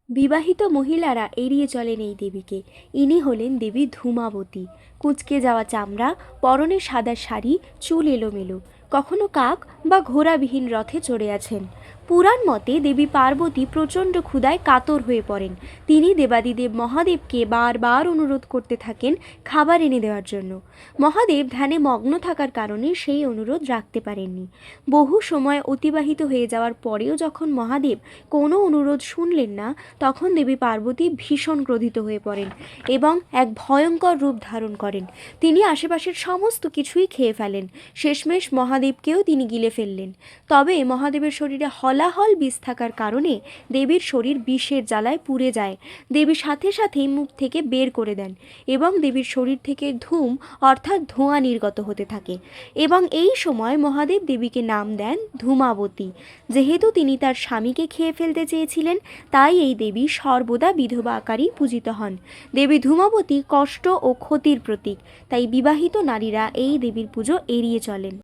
বিবাহিত মহিলারা এড়িয়ে চলেন এই দেবীকে। ইনি হলেন দেবী ধূমাবতী। কুঁচকে যাওয়া চামড়া, পরনে সাদা শাড়ি, চুল এলোমেলো, কখনো কাক বা ঘোড়াবিহীন রথে চড়ে আছেন। পুরাণ মতে দেবী পার্বতী প্রচণ্ড ক্ষুধায় কাতর হয়ে পড়েন। তিনি দেবাদিদেব মহাদেবকে বারবার অনুরোধ করতে থাকেন খাবার এনে দেওয়ার জন্য। মহাদেব ধ্যানে মগ্ন থাকার কারণে সেই অনুরোধ রাখতে পারেননি। বহু সময় অতিবাহিত হয়ে যাওয়ার পরেও যখন মহাদেব কোনো অনুরোধ শুনলেন না, তখন দেবী পার্বতী ভীষণ ক্রোধিত হয়ে পড়েন এবং এক ভয়ঙ্কর রূপ ধারণ করেন। তিনি আশেপাশের সমস্ত কিছুই খেয়ে ফেলেন। শেষমেশ মহাদেবকেও তিনি গিলে ফেললেন। তবে মহাদেবের শরীরে হলাহল বিষ থাকার কারণে দেবীর শরীর বিষের জ্বালায় পুড়ে যায়। দেবী সাথে সাথেই মুখ থেকে বের করে দেন এবং দেবীর শরীর থেকে ধূম অর্থাৎ ধোঁয়া নির্গত হতে থাকে। এবং এই সময় মহাদেব দেবীকে নাম দেন ধূমাবতী। যেহেতু তিনি তার স্বামীকে খেয়ে ফেলতে চেয়েছিলেন, তাই এই দেবী সর্বদা বিধবা আকারেই পূজিত হন। দেবী ধূমাবতী কষ্ট ও ক্ষতির প্রতীক, তাই বিবাহিত নারীরা এই দেবীর পুজো এড়িয়ে চলেন।